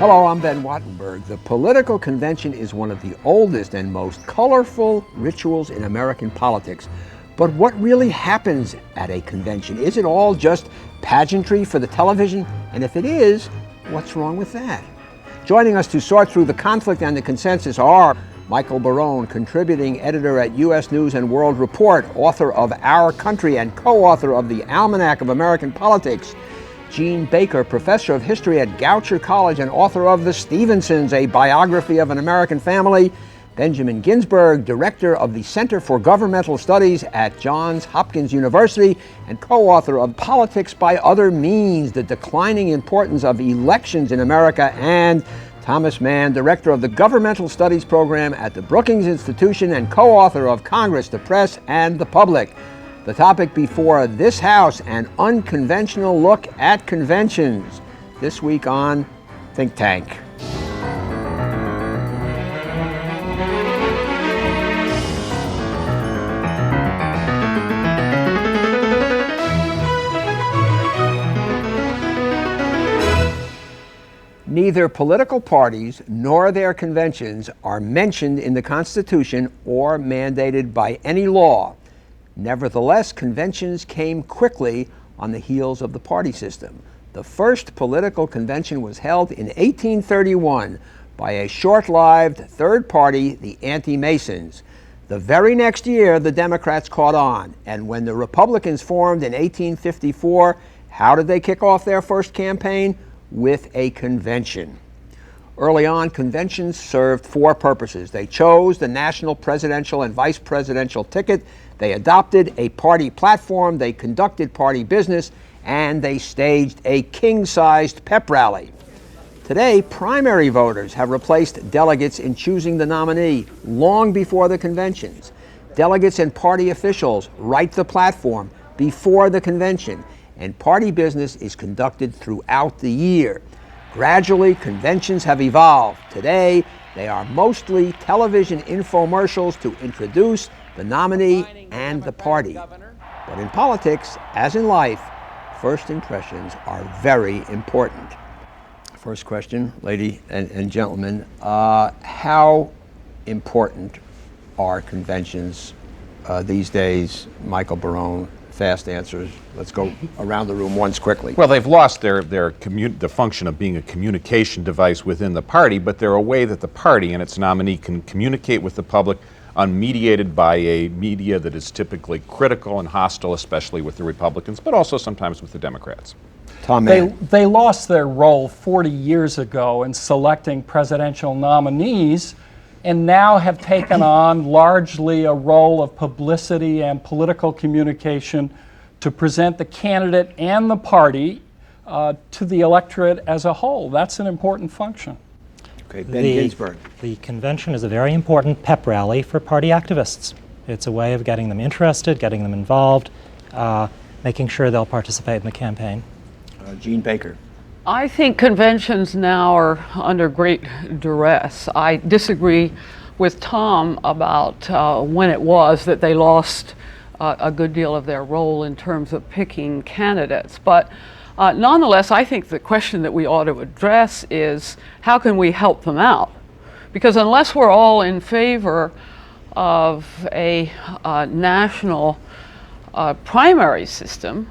Hello, I'm Ben Wattenberg. The political convention is one of the oldest and most colorful rituals in American politics. But what really happens at a convention? Is it all just pageantry for the television? And if it is, what's wrong with that? Joining us to sort through the conflict and the consensus are Michael Barone, contributing editor at U.S. News and World Report, author of Our Country and co-author of the Almanac of American Politics; Gene Baker, professor of history at Goucher College and author of The Stevensons, a biography of an American family; Benjamin Ginsberg, director of the Center for Governmental Studies at Johns Hopkins University and co-author of Politics by Other Means, the Declining Importance of Elections in America; and Thomas Mann, director of the Governmental Studies program at the Brookings Institution and co-author of Congress, the Press, and the Public. The topic before this House, an unconventional look at conventions. This week on Think Tank. Neither political parties nor their conventions are mentioned in the Constitution or mandated by any law. Nevertheless, conventions came quickly on the heels of the party system. The first political convention was held in 1831 by a short-lived third party, the Anti-Masons. The very next year, the Democrats caught on, and when the Republicans formed in 1854, how did they kick off their first campaign? With a convention. Early on, conventions served four purposes. They chose the national presidential and vice presidential ticket, they adopted a party platform, they conducted party business, and they staged a king-sized pep rally. Today, primary voters have replaced delegates in choosing the nominee long before the conventions. Delegates and party officials write the platform before the convention, and party business is conducted throughout the year. Gradually, conventions have evolved. Today, they are mostly television infomercials to introduce the nominee and the party. But in politics, as in life, first impressions are very important. First question, lady and gentlemen, how important are conventions these days? Michael Barone, fast answers. Let's go around the room once quickly. Well, they've lost the function of being a communication device within the party, but they're a way that the party and its nominee can communicate with the public unmediated by a media that is typically critical and hostile, especially with the Republicans, but also sometimes with the Democrats. Tom Mann. They lost their role 40 years ago in selecting presidential nominees and now have taken on largely a role of publicity and political communication to present the candidate and the party to the electorate as a whole. That's an important function. Okay, Ben Ginsberg. The convention is a very important pep rally for party activists. It's a way of getting them interested, getting them involved, making sure they'll participate in the campaign. Gene Baker. I think conventions now are under great duress. I disagree with Tom about when it was that they lost a good deal of their role in terms of picking candidates. But nonetheless, I think the question that we ought to address is how can we help them out? Because unless we're all in favor of a national primary system,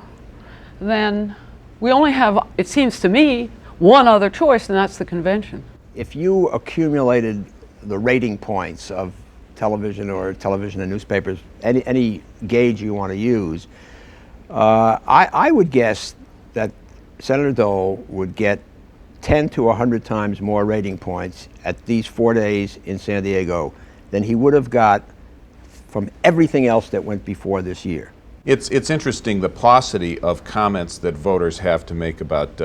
then we only have, it seems to me, one other choice, and that's the convention. If you accumulated the rating points of television and newspapers, any gauge you want to use, I would guess that Senator Dole would get 10 to 100 times more rating points at these 4 days in San Diego than he would have got from everything else that went before this year. It's interesting the paucity of comments that voters have to make about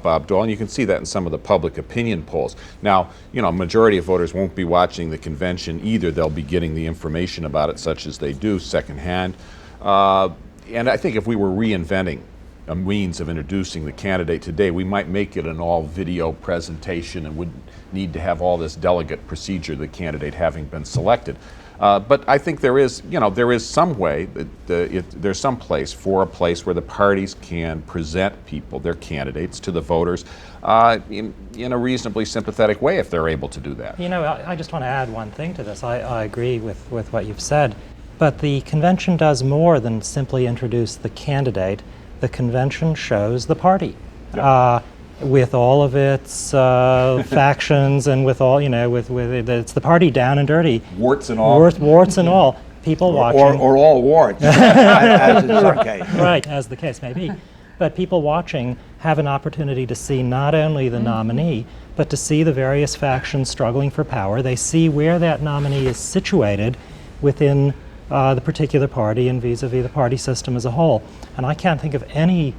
Bob Dole, and you can see that in some of the public opinion polls. Now, a majority of voters won't be watching the convention either. They'll be getting the information about it, such as they do, secondhand. And I think if we were reinventing a means of introducing the candidate today, we might make it an all-video presentation and wouldn't need to have all this delegate procedure, the candidate having been selected. But I think there is some way, there's some place for a place where the parties can present people, their candidates, to the voters in a reasonably sympathetic way if they're able to do that. You know, I just want to add one thing to this. I agree with what you've said, but the convention does more than simply introduce the candidate. The convention shows the party. Yeah. With all of its factions and with all, it's the party down and dirty. Warts and all. Warts and all. People watching. Or all warts, as in some case. Right, as the case may be. But people watching have an opportunity to see not only the nominee, but to see the various factions struggling for power. They see where that nominee is situated within the particular party and vis-a-vis the party system as a whole. And I can't think of any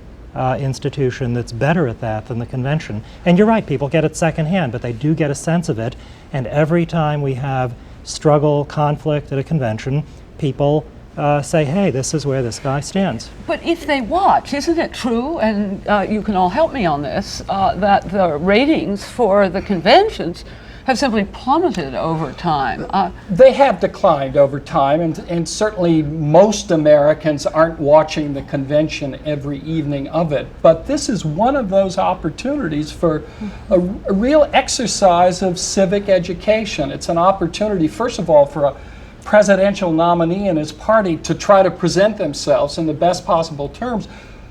institution that's better at that than the convention. And you're right, people get it secondhand, but they do get a sense of it. And every time we have struggle, conflict at a convention, people say, hey, this is where this guy stands. But if they watch, isn't it true, and you can all help me on this, that the ratings for the conventions have simply plummeted over time? They have declined over time, and certainly most Americans aren't watching the convention every evening of it. But this is one of those opportunities for a real exercise of civic education. It's an opportunity, first of all, for a presidential nominee and his party to try to present themselves in the best possible terms.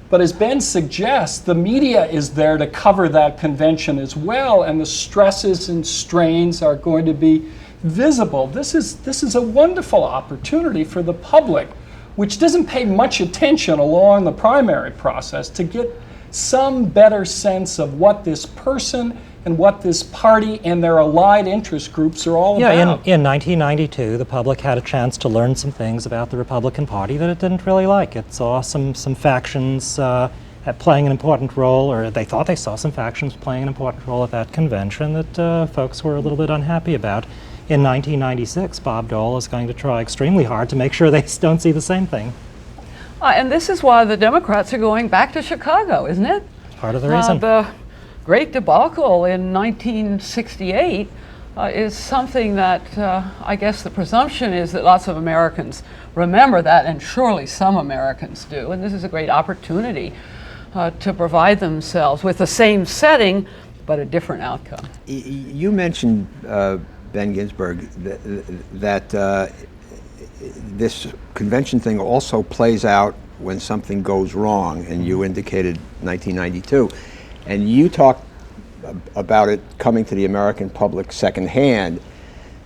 But as Ben suggests, the media is there to cover that convention as well, and the stresses and strains are going to be visible. This is a wonderful opportunity for the public, which doesn't pay much attention along the primary process, to get some better sense of what this person and what this party and their allied interest groups are all about. In 1992, the public had a chance to learn some things about the Republican Party that it didn't really like. It saw some factions playing an important role, or they thought they saw some factions playing an important role at that convention that folks were a little bit unhappy about. In 1996, Bob Dole is going to try extremely hard to make sure they don't see the same thing. And this is why the Democrats are going back to Chicago, isn't it? Part of the reason. The great debacle in 1968 is something that I guess the presumption is that lots of Americans remember that, and surely some Americans do. And this is a great opportunity to provide themselves with the same setting, but a different outcome. You mentioned, Ben Ginsberg, that this convention thing also plays out when something goes wrong, and you indicated 1992. And you talked about it coming to the American public secondhand.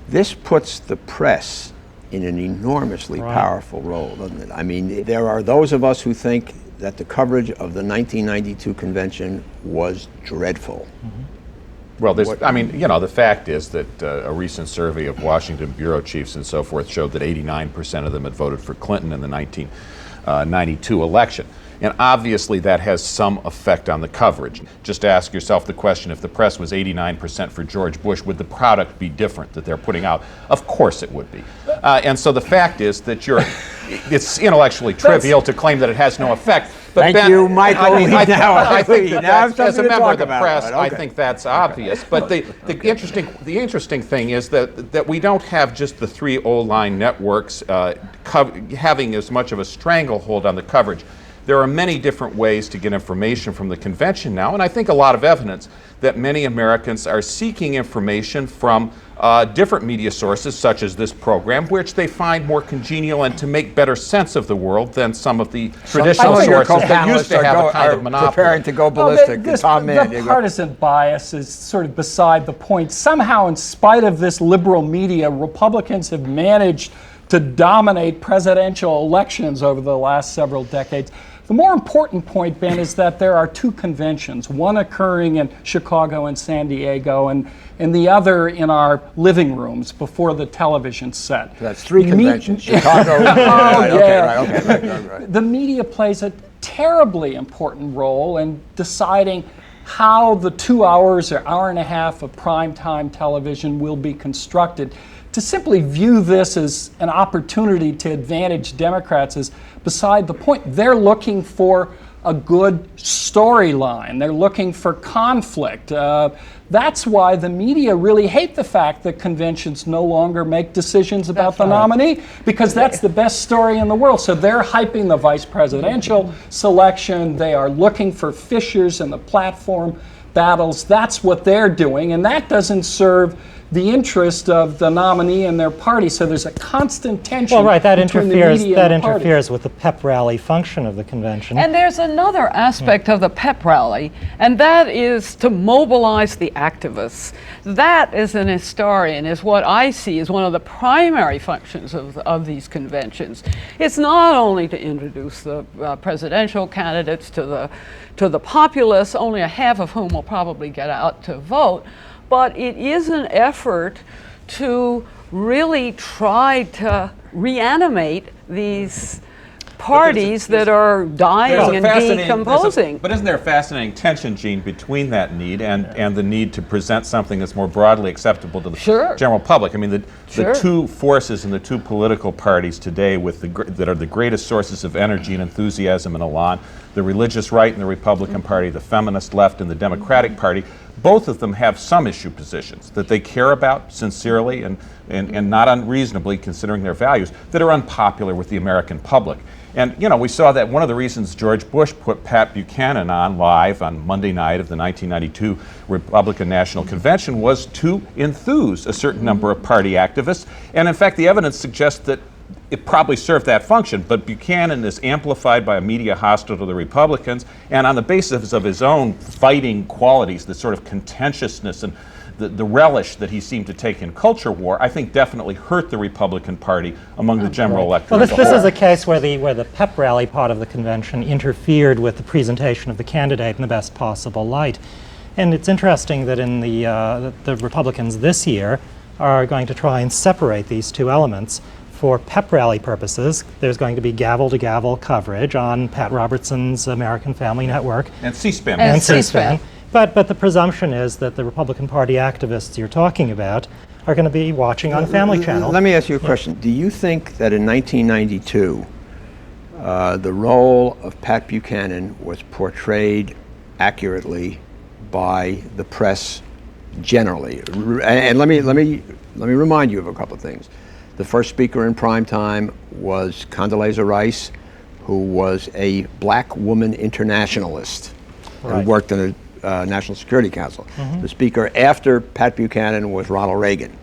This puts the press in an enormously powerful role, doesn't it? I mean, there are those of us who think that the coverage of the 1992 convention was dreadful. Mm-hmm. Well, the fact is that a recent survey of Washington bureau chiefs and so forth showed that 89% of them had voted for Clinton in the 1992 election. And obviously that has some effect on the coverage. Just ask yourself the question, if the press was 89% for George Bush, would the product be different that they're putting out? Of course it would be. And so the fact is that it's intellectually trivial to claim that it has no effect. But Thank you, Michael. I think that as a member of the press, I think that's obvious. But the interesting thing is that we don't have just the three O-line networks having as much of a stranglehold on the coverage. There are many different ways to get information from the convention now, and I think a lot of evidence that many Americans are seeking information from different media sources, such as this program, which they find more congenial and to make better sense of the world than some of the traditional sources that used to have a kind of monopoly. Preparing to go ballistic. The partisan bias is sort of beside the point. Somehow, in spite of this liberal media, Republicans have managed to dominate presidential elections over the last several decades. The more important point, Ben, is that there are two conventions, one occurring in Chicago and San Diego, and the other in our living rooms before the television set. That's three conventions, Chicago. Right. The media plays a terribly important role in deciding how the 2 hours or hour and a half of primetime television will be constructed. To simply view this as an opportunity to advantage Democrats is beside the point. They're looking for a good storyline. They're looking for conflict. That's why the media really hate the fact that conventions no longer make decisions about the nominee, because that's the best story in the world. So they're hyping the vice presidential selection. They are looking for fissures in the platform battles. That's what they're doing, and that doesn't serve the interest of the nominee and their party. So there's a constant tension. Well, right, that between interferes. the media That and the party. interferes with the pep rally function of the convention. And there's another aspect of the pep rally, and that is to mobilize the activists. That, as an historian, is what I see as one of the primary functions of these conventions. It's not only to introduce the presidential candidates to the populace, only a half of whom will probably get out to vote, but it is an effort to really try to reanimate these parties that are dying and decomposing. But isn't there a fascinating tension, Gene, between that need and the need to present something that's more broadly acceptable to the general public? I mean, the two forces in the two political parties today that are the greatest sources of energy and enthusiasm and elan, the religious right in the Republican Party, the feminist left in the Democratic Party, both of them have some issue positions that they care about sincerely and not unreasonably, considering their values, that are unpopular with the American public. And, you know, we saw that one of the reasons George Bush put Pat Buchanan on live on Monday night of the 1992 Republican National Convention was to enthuse a certain number of party activists. And, in fact, the evidence suggests that it probably served that function, but Buchanan is amplified by a media hostile to the Republicans, and on the basis of his own fighting qualities, the sort of contentiousness and the relish that he seemed to take in culture war, I think definitely hurt the Republican Party among the general electorate. Well, this is a case where the pep rally part of the convention interfered with the presentation of the candidate in the best possible light. And it's interesting that in the Republicans this year are going to try and separate these two elements. For pep rally purposes, there's going to be gavel-to-gavel coverage on Pat Robertson's American Family Network. And C-SPAN. And C-SPAN. But the presumption is that the Republican Party activists you're talking about are going to be watching on Family Channel. Let me ask you a question. Do you think that in 1992, the role of Pat Buchanan was portrayed accurately by the press generally? And let me remind you of a couple of things. The first speaker in prime time was Condoleezza Rice, who was a black woman internationalist who worked in the National Security Council. The speaker after Pat Buchanan was Ronald Reagan.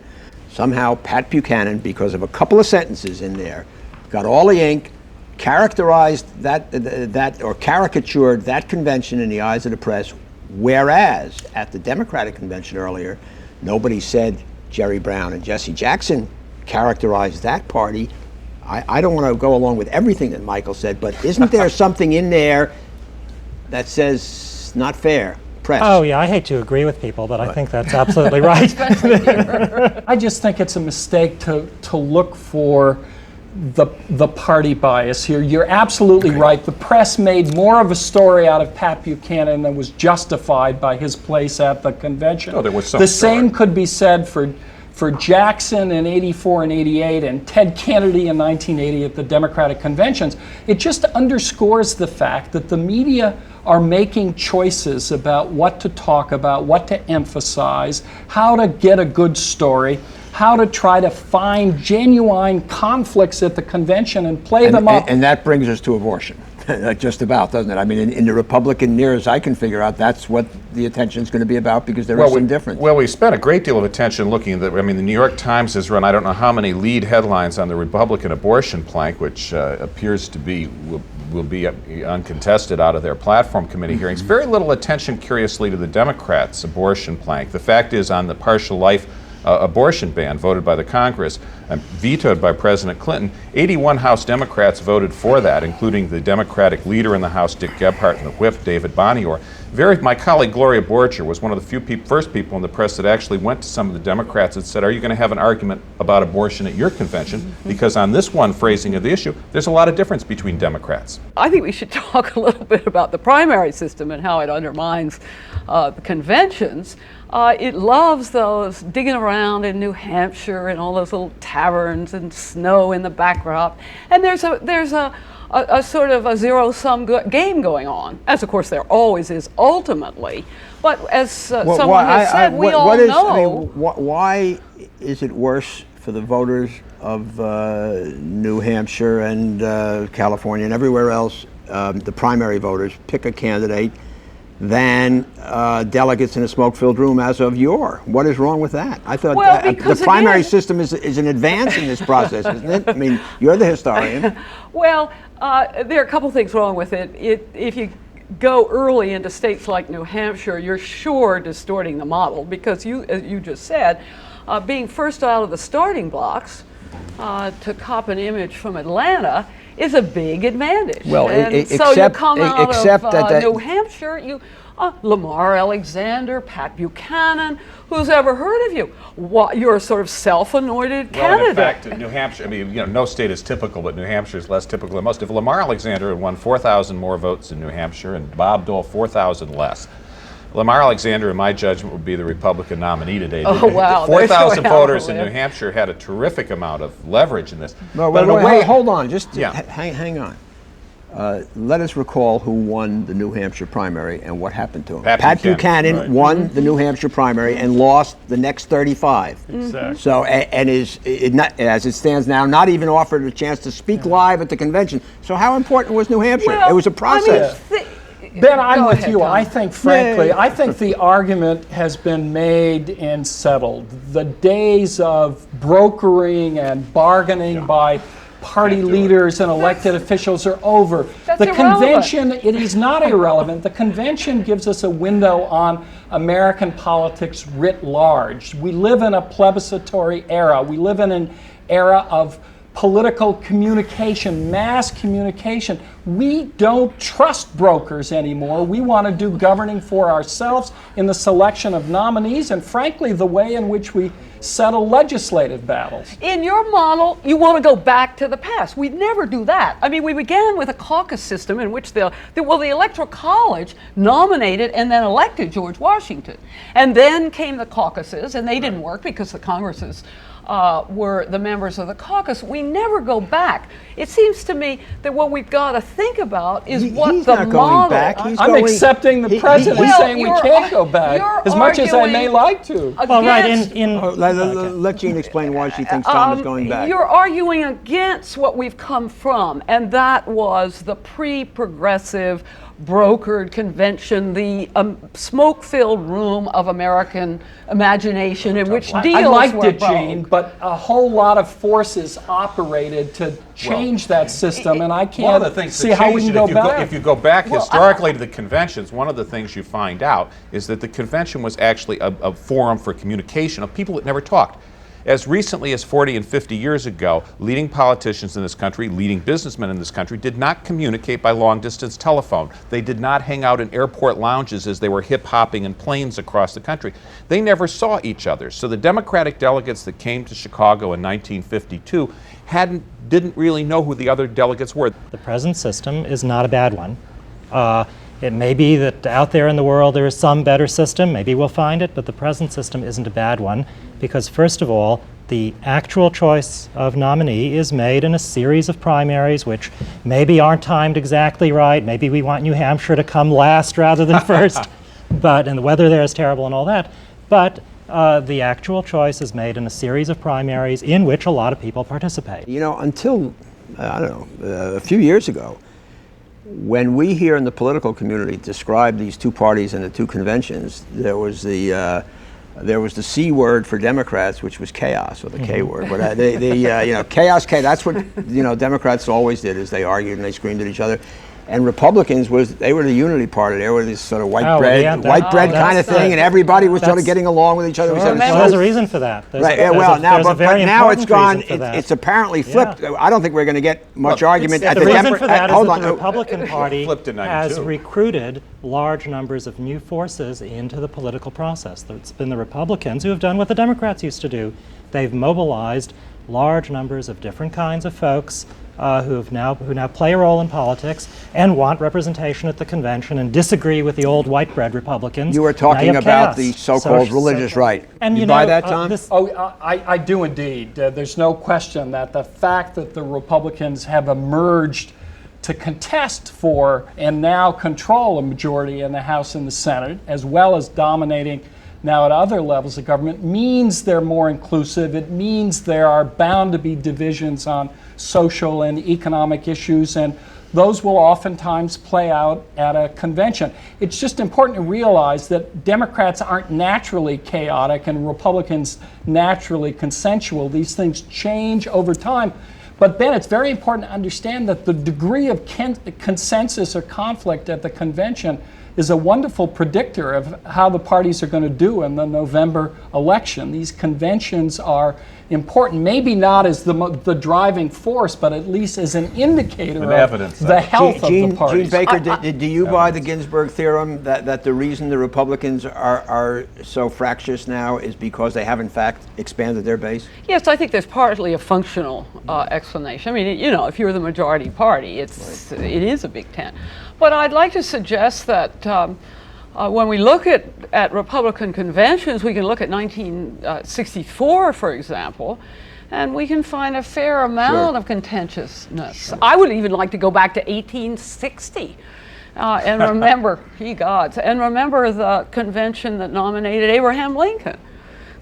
Somehow Pat Buchanan, because of a couple of sentences in there, got all the ink, characterized that or caricatured that convention in the eyes of the press, whereas at the Democratic convention earlier, nobody said Jerry Brown and Jesse Jackson characterized that party. I don't want to go along with everything that Michael said, but isn't there something in there that says not fair press? Oh yeah, I hate to agree with people, but I think that's absolutely right. I just think it's a mistake to look for the party bias here. You're absolutely right. The press made more of a story out of Pat Buchanan than was justified by his place at the convention. Oh, there was some the same could be said for Jackson in '84 and '88 and Ted Kennedy in 1980 at the Democratic conventions. It just underscores the fact that the media are making choices about what to talk about, what to emphasize, how to get a good story, how to try to find genuine conflicts at the convention and play them up. And that brings us to abortion. Just about, doesn't it? I mean, in the Republican, near as I can figure out, that's what the attention is going to be about, because there is some difference. Well, we spent a great deal of attention looking at the New York Times has run I don't know how many lead headlines on the Republican abortion plank, which appears to be will be uncontested out of their platform committee hearings. Very little attention, curiously, to the Democrats' abortion plank. The fact is, on the partial life abortion ban voted by the Congress, vetoed by President Clinton, 81 House Democrats voted for that, including the Democratic leader in the House, Dick Gephardt, and the whip, David Bonior. My colleague Gloria Borger was one of the first people in the press that actually went to some of the Democrats and said, are you going to have an argument about abortion at your convention? Because on this one phrasing of the issue, there's a lot of difference between Democrats. I think we should talk a little bit about the primary system and how it undermines the conventions. It loves those digging around in New Hampshire and all those little taverns and snow in the backdrop. And there's a a sort of a zero-sum game going on, as of course there always is ultimately. But as someone has said, we all know. Why is it worse for the voters of New Hampshire and California and everywhere else, the primary voters, pick a candidate, than delegates in a smoke-filled room as of yore? What is wrong with that? I thought the primary system is an advance in this process, isn't it? I mean, you're the historian. Well, there are a couple things wrong with it. If you go early into states like New Hampshire, you're sure distorting the model, because as you just said, being first out of the starting blocks, to cop an image from Atlanta, is a big advantage. Well, so you come out of New Hampshire, Lamar Alexander, Pat Buchanan, who's ever heard of you? You're a sort of self-anointed candidate. Well, in fact, in New Hampshire, I mean, no state is typical, but New Hampshire is less typical than most. If Lamar Alexander had won 4,000 more votes in New Hampshire and Bob Dole 4,000 less, Lamar Alexander, in my judgment, would be the Republican nominee today. Oh, wow. 4,000 voters in New Hampshire had a terrific amount of leverage in this. No, wait, hold on. Just hang on. Let us recall who won the New Hampshire primary and what happened to him. Pat Buchanan won the New Hampshire primary and lost the next 35. Exactly. So, and as it stands now, not even offered a chance to speak live at the convention. So how important was New Hampshire? Well, it was a process. Ben, I'm with you. Tom. I think, frankly, I think the argument has been made and settled. The days of brokering and bargaining by party leaders and elected officials are over. That's the irrelevant. convention, it is not irrelevant. The convention gives us a window on American politics writ large. We live in a plebiscitary era. We live in an era of political communication, mass communication. We don't trust brokers anymore. We want to do governing for ourselves in the selection of nominees and, frankly, the way in which we settle legislative battles. In your model, you want to go back to the past. We'd never do that. I mean, we began with a caucus system in which the Electoral College nominated and then elected George Washington. And then came the caucuses, and they didn't work because the Congresses were the members of the caucus. We never go back. It seems to me that what we've got to think about is what he's the not model. going back. I'm accepting the president saying we can't go back, as much as I may like to. Well, right, Let Jean explain why she thinks Tom is going back. You're arguing against what we've come from, and that was the pre-progressive brokered convention, the smoke-filled room of American imagination in which deals I liked were it, Gene, but a whole lot of forces operated to change that system, and I can't see how we can go back. If you go back historically to the conventions, one of the things you find out is that the convention was actually a forum for communication of people that never talked. As recently as 40 and 50 years ago, leading politicians in this country, leading businessmen in this country, did not communicate by long-distance telephone. They did not hang out in airport lounges as they were hip-hopping in planes across the country. They never saw each other. So the Democratic delegates that came to Chicago in 1952 didn't really know who the other delegates were. The present system is not a bad one. It may be that out there in the world there is some better system, maybe we'll find it, but the present system isn't a bad one because, first of all, the actual choice of nominee is made in a series of primaries which maybe aren't timed exactly right. Maybe we want New Hampshire to come last rather than first, and the weather there is terrible and all that. But the actual choice is made in a series of primaries in which a lot of people participate. You know, until, I don't know, a few years ago, when we here in the political community describe these two parties and the two conventions, there was the C word for Democrats, which was chaos, or the K word. But chaos. That's what Democrats always did, is they argued and they screamed at each other. And Republicans were the unity party. They were this sort of white bread kind of thing, and everybody was sort of getting along with each other. Well, there's a reason for that. But now it's gone. It's apparently flipped. Yeah. I don't think we're going to get much argument at the reason for that is that the Republican Party has recruited large numbers of new forces into the political process. It's been the Republicans who have done what the Democrats used to do. They've mobilized large numbers of different kinds of folks who now play a role in politics and want representation at the convention and disagree with the old white bread Republicans. You were talking about the so-called religious right. And you buy that, Tom? I do indeed. There's no question that the fact that the Republicans have emerged to contest for and now control a majority in the House and the Senate, as well as dominating now at other levels of government, means they're more inclusive. It means there are bound to be divisions on social and economic issues, and those will oftentimes play out at a convention. It's just important to realize that Democrats aren't naturally chaotic and Republicans naturally consensual. These things change over time. But Ben, it's very important to understand that the degree of consensus or conflict at the convention is a wonderful predictor of how the parties are going to do in the November election. These conventions are important, maybe not as the driving force, but at least as an indicator of evidence the health of the parties. Gene Baker, do you buy the Ginsberg theorem that the reason the Republicans are so fractious now is because they have in fact expanded their base? Yes, I think there's partly a functional explanation. I mean, you know, if you're the majority party, it is a big tent. But I'd like to suggest that when we look at Republican conventions, we can look at 1964, for example, and we can find a fair amount of contentiousness. Sure. I would even like to go back to 1860 and remember, and remember the convention that nominated Abraham Lincoln.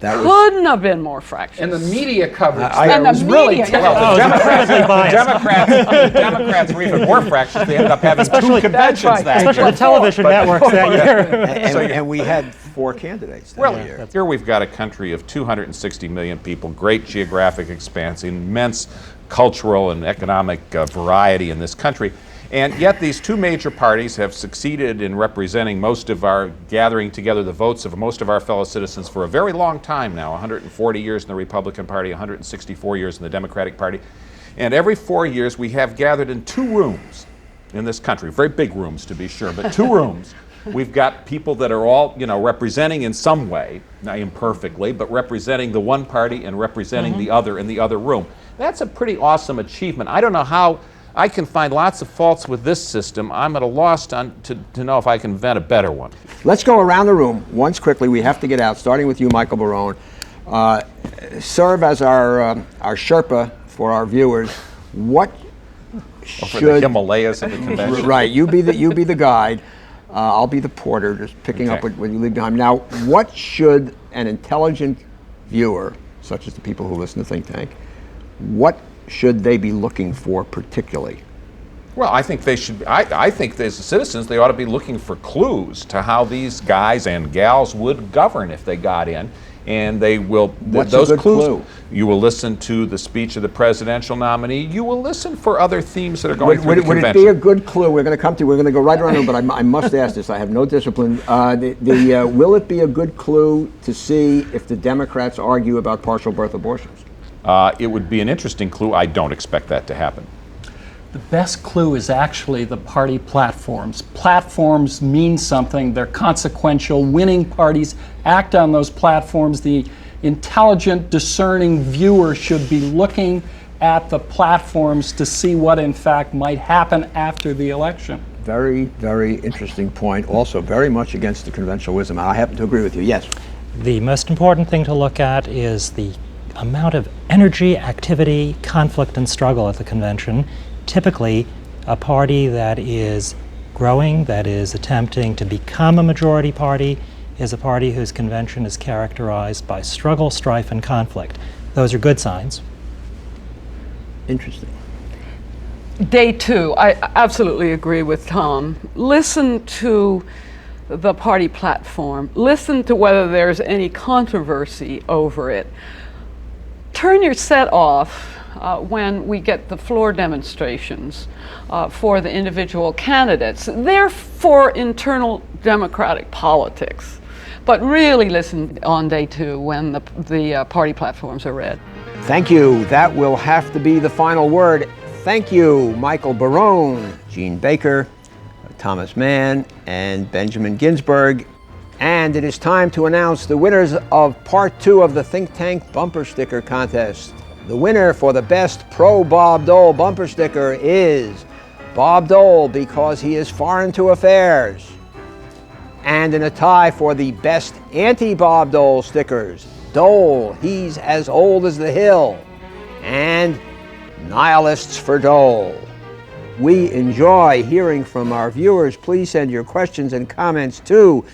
That couldn't have been more fractious. And the media coverage was really terrible. The Democrats were even more fractious. They ended up having two conventions that year. Especially the television networks that year. And we had 4 candidates that year. Here we've got a country of 260 million people, great geographic expanse, immense cultural and economic variety in this country. And yet these two major parties have succeeded in representing gathering together the votes of most of our fellow citizens for a very long time now, 140 years in the Republican Party, 164 years in the Democratic Party. And every 4 years we have gathered in 2 rooms in this country, very big rooms to be sure, but 2 rooms. We've got people that are all, representing in some way, not imperfectly, but representing the one party and representing the other in the other room. That's a pretty awesome achievement. I don't know how. I can find lots of faults with this system. I'm at a loss to know if I can invent a better one. Let's go around the room once quickly. We have to get out, starting with you, Michael Barone. Serve as our Sherpa for our viewers. What should... For the Himalayas of the convention. Right, you be the guide. I'll be the porter, just picking up what you leave behind. Now, what should an intelligent viewer, such as the people who listen to Think Tank, what should they be looking for particularly? Well, I think they should. I think as citizens, they ought to be looking for clues to how these guys and gals would govern if they got in, and they will. What's those a good clues? Clue? You will listen to the speech of the presidential nominee. You will listen for other themes that are going through the convention. Would it be a good clue? We're going to go right around the room, but I must ask this. I have no discipline. Will it be a good clue to see if the Democrats argue about partial birth abortions? It would be an interesting clue. I don't expect that to happen. The best clue is actually the party platforms. Platforms mean something. They're consequential. Winning parties act on those platforms. The intelligent, discerning viewer should be looking at the platforms to see what, in fact, might happen after the election. Very, very interesting point. Also, very much against the conventional wisdom. I happen to agree with you. Yes? The most important thing to look at is the amount of energy, activity, conflict, and struggle at the convention. Typically, a party that is growing, that is attempting to become a majority party, is a party whose convention is characterized by struggle, strife, and conflict. Those are good signs. Interesting. Day 2, I absolutely agree with Tom. Listen to the party platform. Listen to whether there's any controversy over it. Turn your set off when we get the floor demonstrations for the individual candidates. They're for internal democratic politics. But really listen on day 2 when the party platforms are read. Thank you. That will have to be the final word. Thank you, Michael Barone, Gene Baker, Thomas Mann, and Benjamin Ginsberg. And it is time to announce the winners of Part 2 of the Think Tank Bumper Sticker Contest. The winner for the best pro-Bob Dole bumper sticker is Bob Dole, because he is foreign to affairs. And in a tie for the best anti-Bob Dole stickers, Dole, he's as old as the hill, and Nihilists for Dole. We enjoy hearing from our viewers. Please send your questions and comments to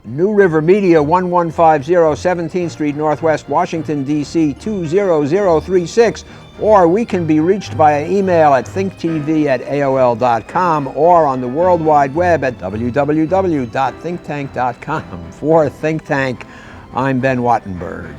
New River Media, 1150 17th Street Northwest, Washington, D.C. 20036, or we can be reached via email at thinktv@aol.com or on the World Wide Web at www.thinktank.com. For Think Tank, I'm Ben Wattenberg.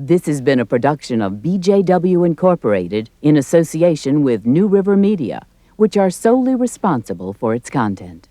This has been a production of BJW Incorporated in association with New River Media, which are solely responsible for its content.